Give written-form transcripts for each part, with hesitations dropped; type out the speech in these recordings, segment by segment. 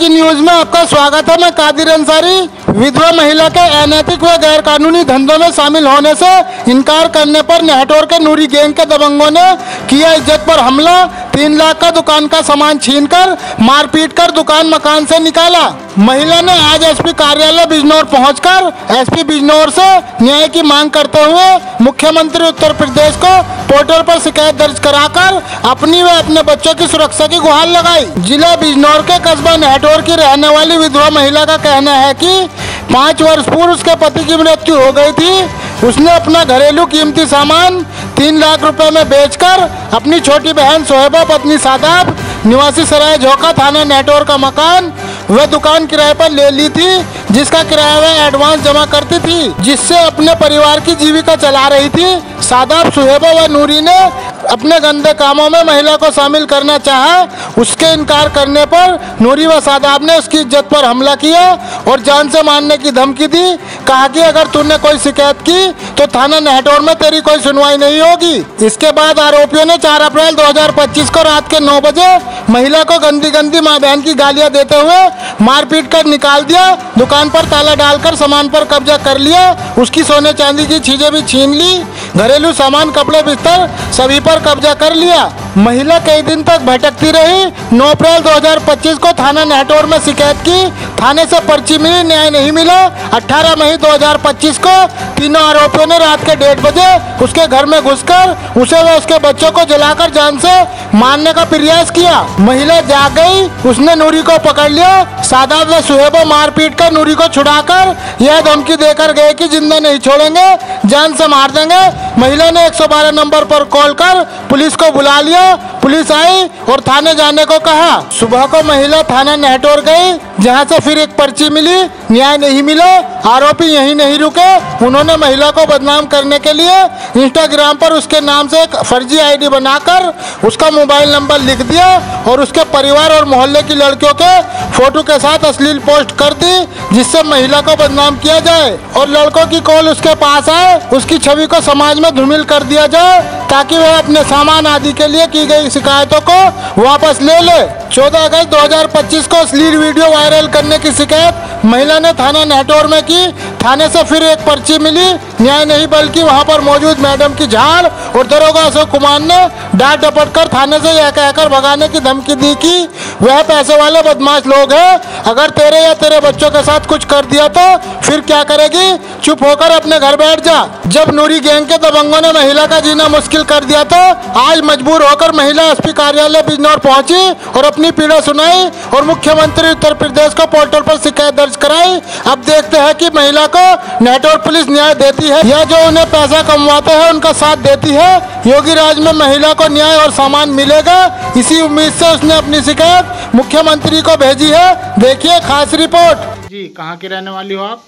की न्यूज में आपका स्वागत है। मैं कादिर अंसारी। विधवा महिला के अनैतिक व गैर कानूनी धंधों में शामिल होने से इनकार करने पर नेहटोर के नूरी गैंग के दबंगों ने किया इज्जत पर हमला। 3 लाख का दुकान का सामान छीनकर मारपीट कर दुकान मकान से निकाला। महिला ने आज एसपी कार्यालय बिजनौर पहुंचकर एसपी बिजनौर से न्याय की मांग करते हुए मुख्यमंत्री उत्तर प्रदेश को पोर्टल पर शिकायत दर्ज कराकर अपनी व अपने बच्चों की सुरक्षा की गुहार लगाई। जिला बिजनौर के कस्बा नेहटोर की रहने वाली विधवा महिला का कहना है कि 5 वर्ष पूर्व उसके पति की मृत्यु हो गई थी। उसने अपना घरेलू कीमती सामान 3 लाख रुपए में बेचकर अपनी छोटी बहन सोहेबा, पत्नी सादाब, निवासी सराय झोंका, थाना नेहटोर का मकान वह दुकान किराए पर ले ली थी, जिसका किराया वह एडवांस जमा करती थी, जिससे अपने परिवार की जीविका चला रही थी। सादाब, सुहेबा व नूरी ने अपने गंदे कामों में महिला को शामिल करना चाहा। उसके इनकार करने पर नूरी व सादाब ने उसकी इज्जत पर हमला किया और जान से मारने की धमकी दी। कहा कि अगर तूने कोई शिकायत की तो थाना नेहटोर में तेरी कोई सुनवाई नहीं होगी। इसके बाद आरोपियों ने 4 अप्रैल 2025 को रात के 9 बजे महिला को गंदी गंदी मां बहन की गालियां देते हुए मारपीट कर निकाल दिया। दुकान पर ताला डालकर सामान पर कब्जा कर लिया। उसकी सोने चांदी की चीजें भी छीन ली। घरेलू सामान, कपड़े, बिस्तर सभी पर कब्जा कर लिया। महिला कई दिन तक भटकती रही। 9 अप्रैल 2025 को थाना नेहटोर में शिकायत की। थाने से पर्ची मिली, न्याय नहीं मिला। 18 मई 2025 को तीनों आरोपियों ने रात के 1:30 बजे उसके घर में घुसकर उसे व उसके बच्चों को जलाकर जान से मारने का प्रयास किया। महिला जाग गई। उसने नूरी को पकड़ लिया। सादाब व सुहेबा मारपीट कर नूरी को छुड़ाकर यह धमकी देकर गए कि जिंदा नहीं छोड़ेंगे, जान से मार देंगे। महिला ने 112 नंबर पर कॉल कर पुलिस को बुला लिया। पुलिस आई और थाने जाने को कहा। सुबह को महिला थाना नेहटोर गई, जहां से फिर एक पर्ची मिली। न्याय नहीं मिला। आरोपी यहीं नहीं रुके। उन्होंने महिला को बदनाम करने के लिए इंस्टाग्राम पर उसके नाम से एक फर्जी आईडी बनाकर उसका मोबाइल नंबर लिख दिया और उसके परिवार और मोहल्ले की लड़कियों के फोटो के साथ अश्लील पोस्ट कर दी, जिससे महिला को बदनाम किया जाए और लड़कों की कॉल उसके पास आए। उसकी छवि को समाज में धूमिल कर दिया जाए ताकि वह अपने सामान आदि के लिए की गई शिकायतों को वापस ले ले। 14 अगस्त 2025 को अश्लील वीडियो वायरल करने की शिकायत महिला ने थाना नेहटोर में की। थाने से फिर एक पर्ची मिली। न्याय नहीं, बल्कि वहां पर मौजूद मैडम की झाड़ और दरोगा अशोक कुमार ने डांट डपट कर थाने से यह कहकर भगाने की धमकी दी कि वह पैसे वाले बदमाश लोग हैं, अगर तेरे या तेरे बच्चों के साथ कुछ कर दिया तो फिर क्या करेगी, चुप होकर अपने घर बैठ जा। जब नूरी गैंग के दबंगों ने महिला का जीना मुश्किल कर दिया तो आज मजबूर होकर महिला एसपी कार्यालय बिजनौर पहुंची और अपनी पीड़ा सुनाई और मुख्यमंत्री उत्तर प्रदेश को पोर्टल पर शिकायत दर्ज कराई। अब देखते हैं कि महिला को नेहटोर पुलिस न्याय देती है या जो उन्हें पैसा कमवाते हैं उनका साथ देती है। योगी राज में महिला को न्याय और सामान मिलेगा, इसी उम्मीद से उसने अपनी शिकायत मुख्यमंत्री को भेजी है। देखिए खास रिपोर्ट। जी, कहाँ की रहने वाली हो आप?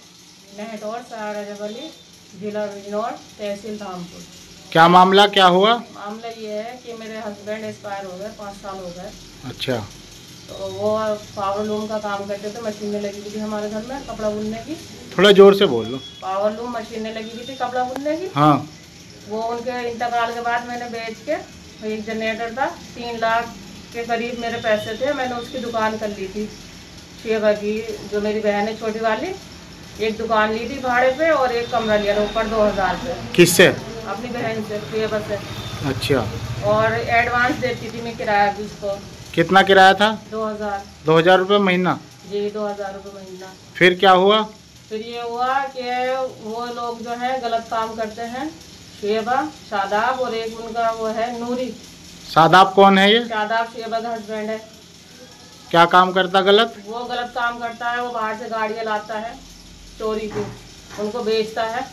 नेहटोर, सहारा जबली, जिला बिजनौर, तहसील धामपुर। क्या मामला, क्या हुआ? मामला ये है कि मेरे हस्बैंड एक्सपायर हो गए, 5 साल हो गए। अच्छा। तो वो पावर लूम का काम करते थे। मशीनें लगी हुई थी हमारे घर में कपड़ा बुनने की। थोड़ा जोर से बोल लो। पावर लूम मशीनें लगी हुई थी कपड़ा बुनने की। हाँ। वो उनके इंतकाल के बाद मैंने बेच के, एक जनरेटर था, 3 लाख के करीब मेरे पैसे थे। मैंने उसकी दुकान कर ली थी, शेवा की, जो मेरी बहन है छोटी वाली। एक दुकान ली थी भाड़े पे और एक कमरा लिया रोपड़ 2000 पे। किससे? अपनी बहन से, शेवा से। अच्छा। और एडवांस देती थी मैं किराया भी उसको। कितना किराया था? 2000। 2000 रुपये महीना? जी, 2000 रुपये महीना। फिर क्या हुआ? फिर ये हुआ कि वो लोग जो है गलत काम करते हैं। शेबा, शादाब और एक उनका वो है नूरी। शादाब कौन है ये? शादाब शेबा का हस्बैंड है। क्या काम करता गलत? वो गलत काम करता है। वो बाहर से गाड़ियाँ लाता है चोरी की, उनको बेचता है।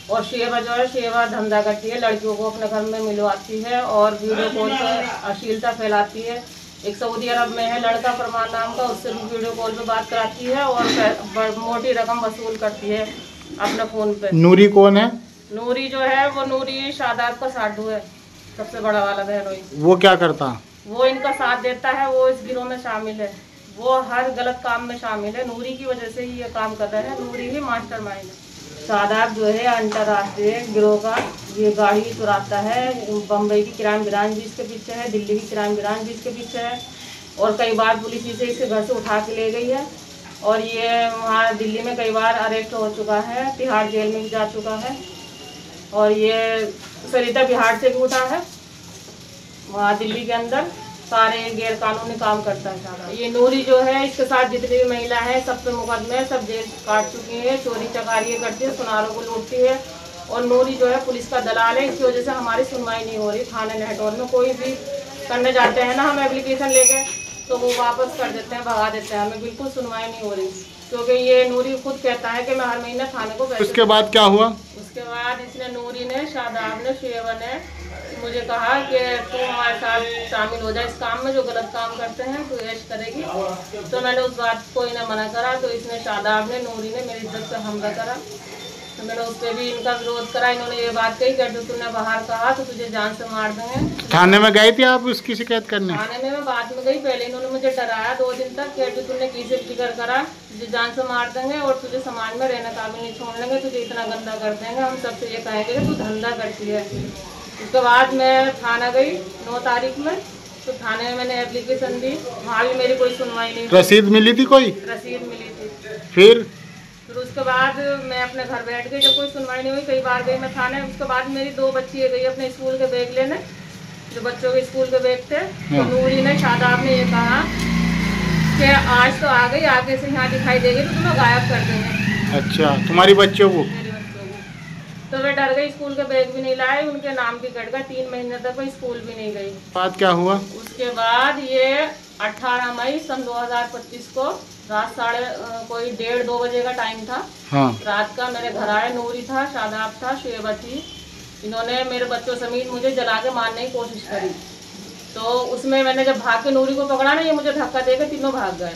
और शेबा जो है, शेबा धंधा करती है, लड़कियों को अपने घर में मिलवाती है और वीडियो कॉल पर अश्लीलता फैलाती है। एक सऊदी अरब में है लड़का फरमान नाम का, उससे भी वीडियो कॉल पे बात कराती है और मोटी रकम वसूल करती है अपने फ़ोन पे। नूरी कौन है? नूरी जो है, वो नूरी शादाब का साधु है, सबसे बड़ा वाला बहनोई। वो क्या करता? वो इनका साथ देता है। वो इस गिरोह में शामिल है। वो हर गलत काम में शामिल है। नूरी की वजह से ही ये काम कर रहे हैं। नूरी ही मास्टरमाइंड है। शादाब जो है अंतर्राष्ट्रीय गिरोह का, ये गाड़ी चुराता है। बम्बई की क्राइम ब्रांच भी इसके पीछे है, दिल्ली की क्राइम ब्रांच भी इसके पीछे है। और कई बार पुलिस इसे इसके घर से उठा के ले गई है। और ये वहाँ दिल्ली में कई बार अरेस्ट हो चुका है, तिहाड़ जेल में भी जा चुका है। और ये सरिता बिहार से भी उठा है, वहाँ दिल्ली के अंदर सारे गैर कानूनी काम करता है सारा। ये नूरी जो है, इसके साथ जितनी भी महिला है सब पे मुकदमे, सब जेल काट चुकी है, चोरी चकारी करती है, सुनारों को लूटती है। और नूरी जो है पुलिस का दलाल है, इसकी वजह से हमारी सुनवाई नहीं हो रही। थाने नेहटौर में कोई भी करने जाते हैं ना हम एप्लीकेशन लेके, तो वो वापस कर देते हैं, भगा देते हैं, हमें बिल्कुल सुनवाई नहीं हो रही। क्योंकि ये नूरी खुद कहता है कि मैं हर महीने थाने को पैसे। उसके बाद क्या हुआ? उसके बाद इसने नूरी ने, शादाब ने, शेवा ने मुझे कहा कि तू हमारे साथ शामिल हो जाए इस काम में, जो गलत काम करते हैं तू ऐश करेगी। तो मैंने उस बात को इन्हें मना करा, तो इसने, शादाब ने, नूरी ने मेरी इज्जत पर हमला करा। तो मैंने उस पर भी इनका विरोध करा। इन्होंने ये बात कही कि जो तुमने बाहर कहा तो तुझे जान से मार देंगे। थाने में गई थी आप उसकी शिकायत करने? थाने में मैं बाद में गई, पहले इन्होंने मुझे डराया 2 दिन तक कि जो तुमने किसी जिक्र करा तुझे जान से मार देंगे और तुझे समाज में रहने काबिल नहीं छोड़ देंगे, तुझे इतना गंदा कर देंगे, हम सबसे ये कहेंगे कि तू धंधा करती है। उसके बाद मैं थाना गई 9 तारीख में, तो थाने में मैंने एप्लीकेशन दी, वहाँ भी मेरी कोई सुनवाई नहीं। रसीद मिली थी? कोई रसीद मिली थी। फिर उसके बाद मैं अपने घर बैठ गई, जब कोई सुनवाई नहीं हुई। कई बार गई मैं थाने। उसके बाद मेरी 2 बच्ची गई अपने स्कूल के बैग लेने, जो बच्चों के स्कूल के बैग थे। तो नूरी ने, शादाब ने ये कहा कि आज तो आ गई, आगे से यहाँ दिखाई देगी तो तुम्हें गायब कर देंगे। अच्छा, तुम्हारी बच्चों को? मेरे बच्चों को। तो वे डर गई, स्कूल के बैग भी नहीं लाए, उनके नाम भी कट गए। 3 महीने तक वो स्कूल भी नहीं गई। बाद क्या हुआ? उसके बाद ये 18 मई सन 2025 को रात 1:30-2 बजे का टाइम था। हाँ। रात का मेरे घर आए, नूरी था, शादाब था, शेबा थी। इन्होंने मेरे बच्चों समेत मुझे जला के मारने की कोशिश करी। तो उसमें मैंने जब भाग के नूरी को पकड़ा ना, ये मुझे धक्का देकर तीनों भाग गए।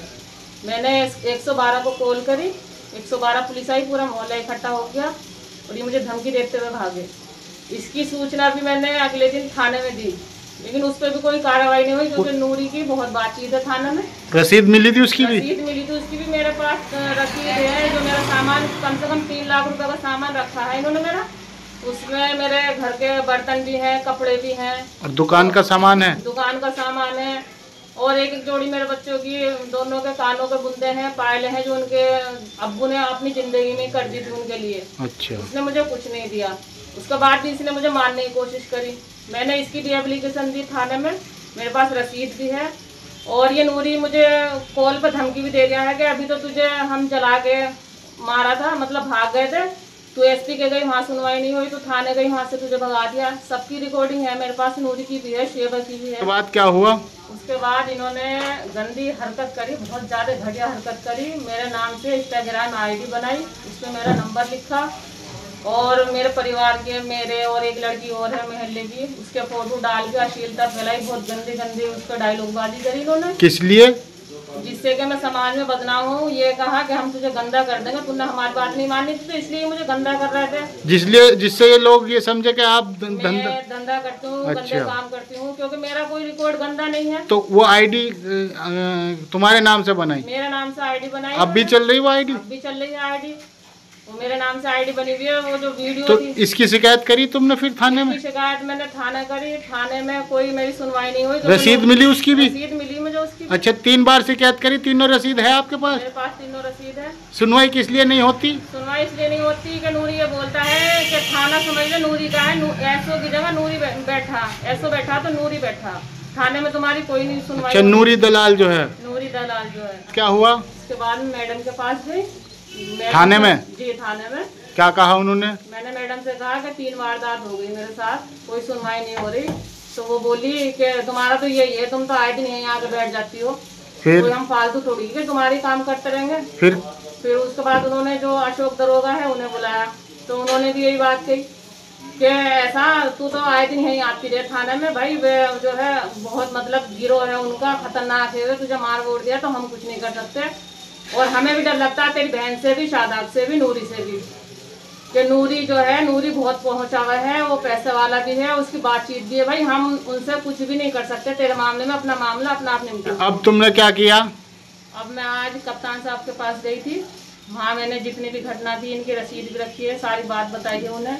मैंने 112 को कॉल करी, 112 पुलिस आई, पूरा मोहल्ला इकट्ठा हो गया और ये मुझे धमकी देते हुए भागे। इसकी सूचना भी मैंने अगले दिन थाने में दी, लेकिन उस पर भी कोई कार्रवाई नहीं हुई, क्योंकि नूरी की बहुत बातचीत है थाने में। रसीद मिली थी उसकी भी? रसीद मिली थी उसकी भी, मेरे पास रसीद है। जो मेरा सामान, कम से कम 3 लाख रुपए का सामान रखा है इन्होंने मेरा, उसमें मेरे घर के बर्तन भी हैं, कपड़े भी हैं, और दुकान का सामान है? दुकान का सामान है। और एक जोड़ी मेरे बच्चों की दोनों के कानों के बुंदे हैं, पायले हैं, जो उनके अब्बू ने अपनी जिंदगी में कर दी थी उनके लिए। अच्छा। उसने मुझे कुछ नहीं दिया। उसके बाद भी इसने मुझे मारने की कोशिश करी। मैंने इसकी भी एप्लीकेशन दी थाने में, मेरे पास रसीद भी है। और ये नूरी मुझे कॉल पर धमकी भी दे रहा है कि अभी तो तुझे हम जला के मारा था, मतलब भाग गए थे, तू एसपी के गई, वहाँ सुनवाई नहीं हुई, तो थाने गई, वहाँ से तुझे भगा दिया। सबकी रिकॉर्डिंग है मेरे पास, नूरी की भी है, शेबा की भी है। उसके बाद क्या हुआ? उसके बाद इन्होंने गंदी हरकत करी, बहुत ज़्यादा घटिया हरकत करी। मेरे नाम से इंस्टाग्राम ID बनाई, उसमें मेरा नंबर लिखा और मेरे परिवार के, मेरे और एक लड़की और है मोहल्ले की, उसके फोटो डाल के अश्लीलता फैलाई, बहुत गंदी गंदी उसका डायलॉगबाजी करी इन्होंने। किस लिए? जिससे कि मैं समाज में बदनाम हूँ। ये कहा कि हम तुझे गंदा कर देंगे, तुमने हमारी बात नहीं मानी थी, तो इसलिए मुझे गंदा कर रहे थे। जिससे ये लोग ये समझे कि आप मैं धंधा करती हूँ, अच्छा। गंदे काम करती हूँ, क्योंकि मेरा कोई रिकॉर्ड गंदा नहीं है। तो वो ID तुम्हारे नाम से बनाई? मेरे नाम से ID बनाई। अब भी चल रही वो ID? अब भी चल रही है ID, वो मेरे नाम से ID बनी हुई है। वो जो वीडियो तो थी, इसकी शिकायत करी तुमने फिर थाने में? शिकायत मैंने थाने करी, थाने में कोई मेरी सुनवाई नहीं हुई। रसीद मिली उसकी भी? रसीद मिली मुझे उसकी। अच्छा, 3 बार शिकायत करी, तीनों रसीद है आपके पास? मेरे पास तीनों रसीद है। सुनवाई किस लिए नहीं होती? सुनवाई इसलिए नहीं होती कि नूरी ये बोलता है कि थाना समझ ले नूरी का है, ऐसो की जगह नूरी बैठा, ऐसो बैठा तो नूरी बैठा, थाने में तुम्हारी कोई नहीं सुनवाई। अच्छा, नूरी दलाल जो है? नूरी दलाल जो है। क्या हुआ? उसके बाद मैडम के पास गई। थाने में? जी, थाने में। क्या कहा उन्होंने? मैंने मैडम से कहा कि 3 वारदात हो गई मेरे साथ, कोई सुनवाई नहीं हो रही। तो वो बोली कि तुम्हारा तो यही है, तुम तो आए दिन यहीं आके बैठ जाती हो, फिर कोई हम फालतू थोड़ी कि तुम्हारे काम करते रहेंगे। फिर उसके बाद उन्होंने जो अशोक दरोगा है उन्हें बुलाया, तो उन्होंने भी यही बात कही कि ऐसा तू तो आए दिन यहीं आती रहे थाने में, भाई वे जो है बहुत मतलब गिरोह है उनका, खतरनाक है, तुझे मार वोड़ दिया तो हम कुछ नहीं कर सकते। और हमें भी डर लगता है, तेरी बहन से भी, शादाब से भी, नूरी से भी, कि नूरी जो है, नूरी बहुत पहुंचा हुआ है, वो पैसे वाला भी है, उसकी बातचीत भी है, भाई हम उनसे कुछ भी नहीं कर सकते तेरे मामले में, अपना मामला अपना आप निपटा। अब तुमने क्या किया? अब मैं आज कप्तान साहब के पास गई थी, वहाँ मैंने जितनी भी घटना थी, इनकी रसीद भी रखी है, सारी बात बताई है उन्हें।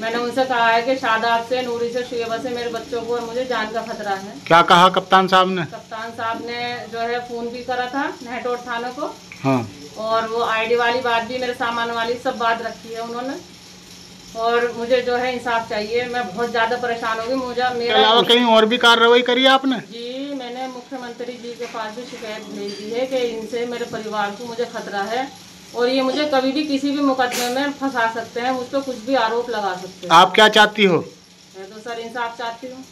मैंने उनसे कहा है कि शादाब से, नूरी से, शेबा से मेरे बच्चों को और मुझे जान का खतरा है। क्या कहा कप्तान साहब ने? कप्तान साहब ने जो है फ़ोन भी करा था नेटोर थाने को। हाँ। और वो आईडी वाली बात भी, मेरे सामान वाली सब बात रखी है उन्होंने। और मुझे जो है इंसाफ चाहिए, मैं बहुत ज़्यादा परेशान हो गई। मुझे मेरा अलावा कहीं और भी कार्रवाई करी आपने? जी, मैंने मुख्यमंत्री जी के पास भी शिकायत भेज दी है कि इनसे मेरे परिवार को मुझे खतरा है और ये मुझे कभी भी किसी भी मुकदमे में फंसा सकते हैं, मुझ पर कुछ भी आरोप लगा सकते हैं। आप क्या चाहती हो? मैं तो सर इंसाफ चाहती हूँ।